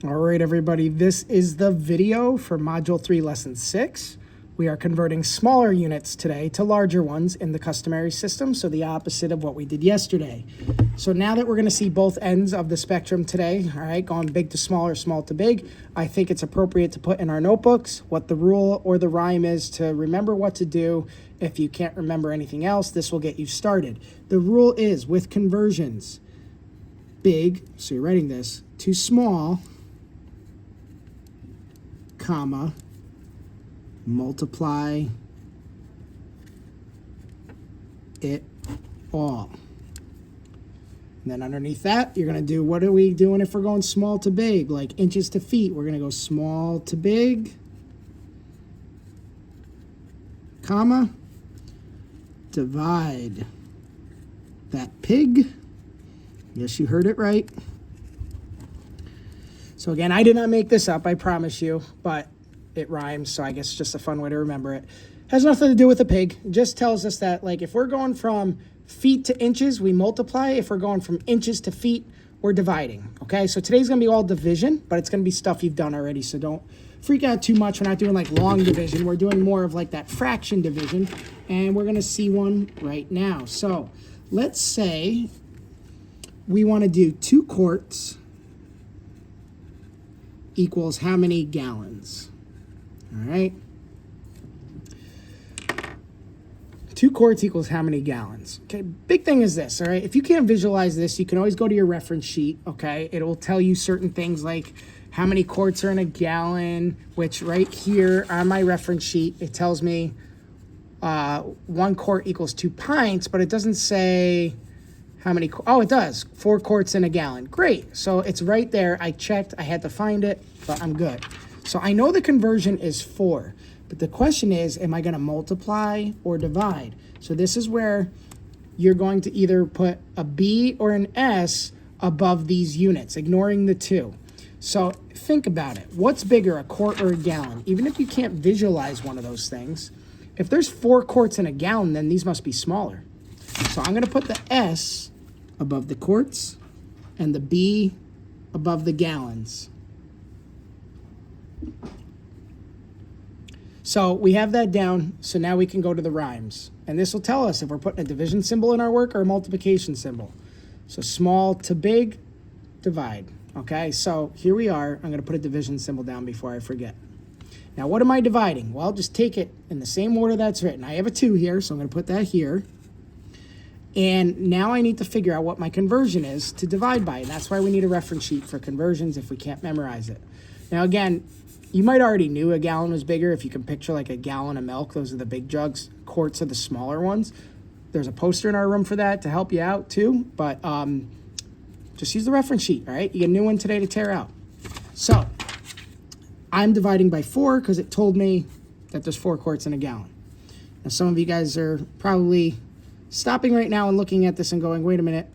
All right, everybody, this is the video for Module 3, Lesson 6. We are converting smaller units today to larger ones in the customary system, so the opposite of what we did yesterday. So now that we're going to see both ends of the spectrum today, all right, going big to small or small to big, I think it's appropriate to put in our notebooks what the rule or the rhyme is to remember what to do. If you can't remember anything else, this will get you started. The rule is, with conversions, big, so you're writing this, to small, comma, multiply it all. And then underneath that, you're going to do, what are we doing if we're going small to big? Like inches to feet, we're going to go small to big, comma, divide that pig. Yes, you heard it right. So again, I did not make this up, I promise you, but it rhymes, so I guess it's just a fun way to remember it. Has nothing to do with a pig. It just tells us that, like, if we're going from feet to inches, we multiply. If we're going from inches to feet, we're dividing, okay? So today's going to be all division, but it's going to be stuff you've done already, so don't freak out too much. We're not doing, like, long division. We're doing more of, like, that fraction division, and we're going to see one right now. So let's say we want to do 2 quarts equals how many gallons? All right. 2 quarts equals how many gallons? Okay, big thing is this, all right? If you can't visualize this, you can always go to your reference sheet, okay? It will tell you certain things like how many quarts are in a gallon, which right here on my reference sheet, it tells me 1 quart equals 2 pints, but it doesn't say how many, oh, it does, 4 quarts in a gallon. Great, so it's right there. I checked, I had to find it, but I'm good. So I know the conversion is 4, but the question is, am I going to multiply or divide? So this is where you're going to either put a B or an S above these units, ignoring the 2. So think about it. What's bigger, a quart or a gallon? Even if you can't visualize one of those things, if there's 4 quarts in a gallon, then these must be smaller. So I'm going to put the S above the quarts and the B above the gallons. So we have that down, so now we can go to the rhymes. And this will tell us if we're putting a division symbol in our work or a multiplication symbol. So small to big, divide. Okay, so here we are. I'm going to put a division symbol down before I forget. Now, what am I dividing? Well, just take it in the same order that's written. I have a 2 here, so I'm going to put that here. And now I need to figure out what my conversion is to divide by. And that's why we need a reference sheet for conversions if we can't memorize it. Now, again, you might already knew a gallon was bigger. If you can picture like a gallon of milk, those are the big jugs. Quarts are the smaller ones. There's a poster in our room for that to help you out too. But just use the reference sheet, all right? You get a new one today to tear out. So I'm dividing by 4 because it told me that there's 4 quarts in a gallon. Now, some of you guys are probably stopping right now and looking at this and going, wait a minute,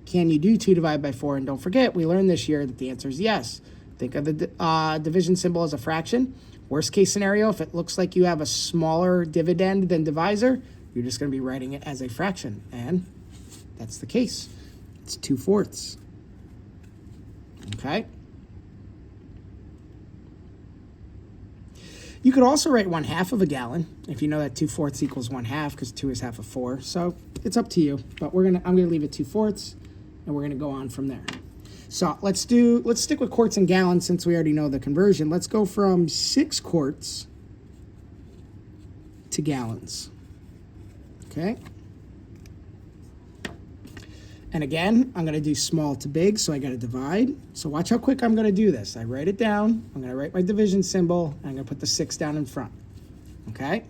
can you do 2 divided by 4? And don't forget, we learned this year that the answer is yes. Think of the division symbol as a fraction. Worst case scenario, if it looks like you have a smaller dividend than divisor, you're just going to be writing it as a fraction. And that's the case. It's 2/4. Okay. You could also write 1/2 of a gallon if you know that 2/4 equals 1/2 because 2 is half of 4. So it's up to you. But I'm gonna leave it 2/4, and we're gonna go on from there. So let's stick with quarts and gallons since we already know the conversion. Let's go from 6 quarts to gallons. Okay. And again, I'm going to do small to big, so I got to divide. So watch how quick I'm going to do this. I write it down. I'm going to write my division symbol. And I'm going to put the 6 down in front. Okay.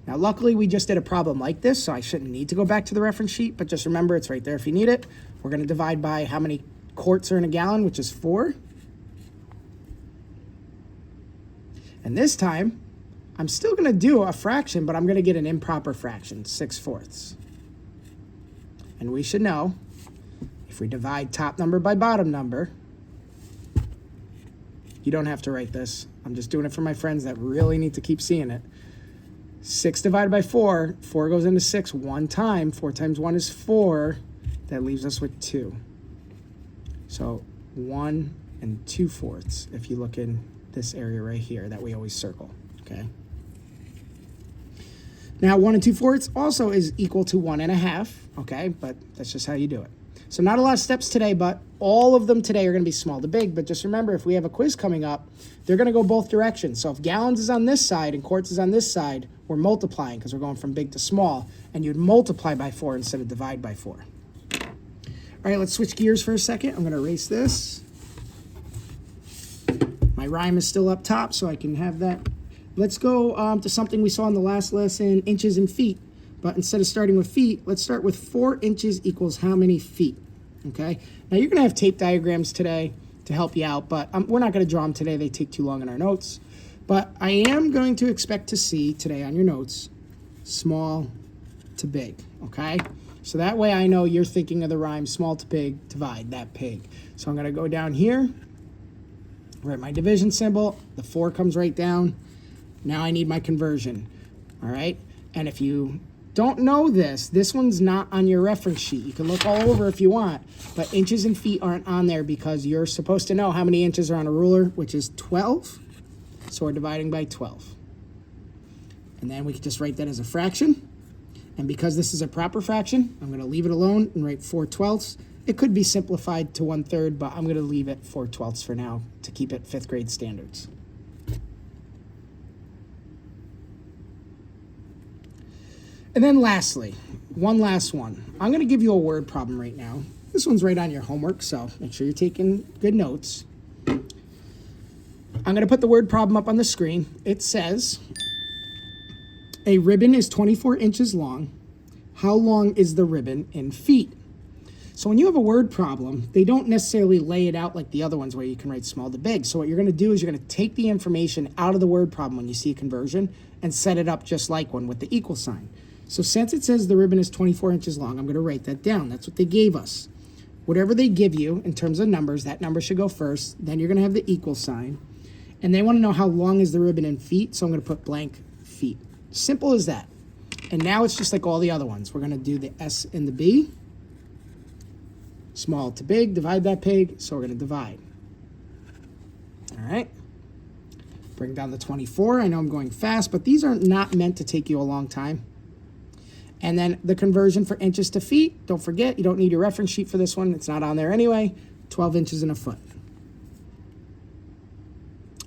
Now, luckily, we just did a problem like this, so I shouldn't need to go back to the reference sheet, but just remember it's right there if you need it. We're going to divide by how many quarts are in a gallon, which is 4. And this time, I'm still going to do a fraction, but I'm going to get an improper fraction, 6/4. And we should know, if we divide top number by bottom number, you don't have to write this. I'm just doing it for my friends that really need to keep seeing it. 6 divided by 4. 4 goes into 6 one time. 4 times 1 is 4. That leaves us with 2. So 1 and 2/4 if you look in this area right here that we always circle, okay? Now 1 and 2/4 also is equal to 1 1/2, okay? But that's just how you do it. So not a lot of steps today, but all of them today are going to be small to big. But just remember, if we have a quiz coming up, they're going to go both directions. So if gallons is on this side and quarts is on this side, we're multiplying because we're going from big to small. And you'd multiply by 4 instead of divide by 4. All right, let's switch gears for a second. I'm going to erase this. My rhyme is still up top, so I can have that. Let's go to something we saw in the last lesson, inches and feet. But instead of starting with feet, let's start with 4 inches equals how many feet, okay? Now, you're going to have tape diagrams today to help you out, but we're not going to draw them today. They take too long in our notes. But I am going to expect to see today on your notes, small to big, okay? So that way I know you're thinking of the rhyme, small to big, divide, that pig. So I'm going to go down here, write my division symbol. The 4 comes right down. Now I need my conversion, all right? And if you don't know this one's not on your reference sheet. You can look all over if you want, but inches and feet aren't on there because you're supposed to know how many inches are on a ruler, which is 12. So we're dividing by 12. And then we can just write that as a fraction. And because this is a proper fraction, I'm going to leave it alone and write 4/12. It could be simplified to 1/3, but I'm going to leave it 4/12 for now to keep it 5th grade standards. And then lastly, one last one. I'm going to give you a word problem right now. This one's right on your homework, so make sure you're taking good notes. I'm going to put the word problem up on the screen. It says, a ribbon is 24 inches long. How long is the ribbon in feet? So when you have a word problem, they don't necessarily lay it out like the other ones where you can write small to big. So what you're going to do is you're going to take the information out of the word problem when you see a conversion and set it up just like one with the equal sign. So since it says the ribbon is 24 inches long, I'm going to write that down. That's what they gave us. Whatever they give you in terms of numbers, that number should go first. Then you're going to have the equal sign. And they want to know how long is the ribbon in feet, so I'm going to put blank feet. Simple as that. And now it's just like all the other ones. We're going to do the S and the B. Small to big, divide that pig, so we're going to divide. All right. Bring down the 24. I know I'm going fast, but these are not meant to take you a long time. And then the conversion for inches to feet, don't forget, you don't need your reference sheet for this one. It's not on there anyway. 12 inches in a foot.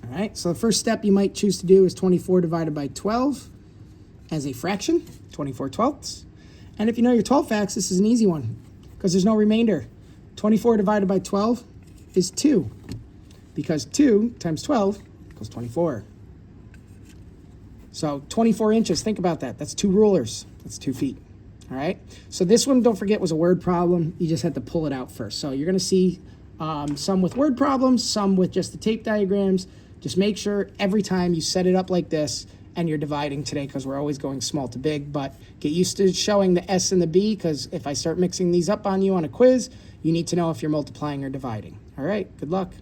All right, so the first step you might choose to do is 24 divided by 12 as a fraction, 24/12. And if you know your 12 facts, this is an easy one because there's no remainder. 24 divided by 12 is 2 because 2 times 12 equals 24. So 24 inches, think about that. That's 2 rulers. That's 2 feet. All right. So this one, don't forget, was a word problem. You just had to pull it out first. So you're going to see some with word problems, some with just the tape diagrams. Just make sure every time you set it up like this and you're dividing today because we're always going small to big, but get used to showing the S and the B because if I start mixing these up on you on a quiz, you need to know if you're multiplying or dividing. All right. Good luck.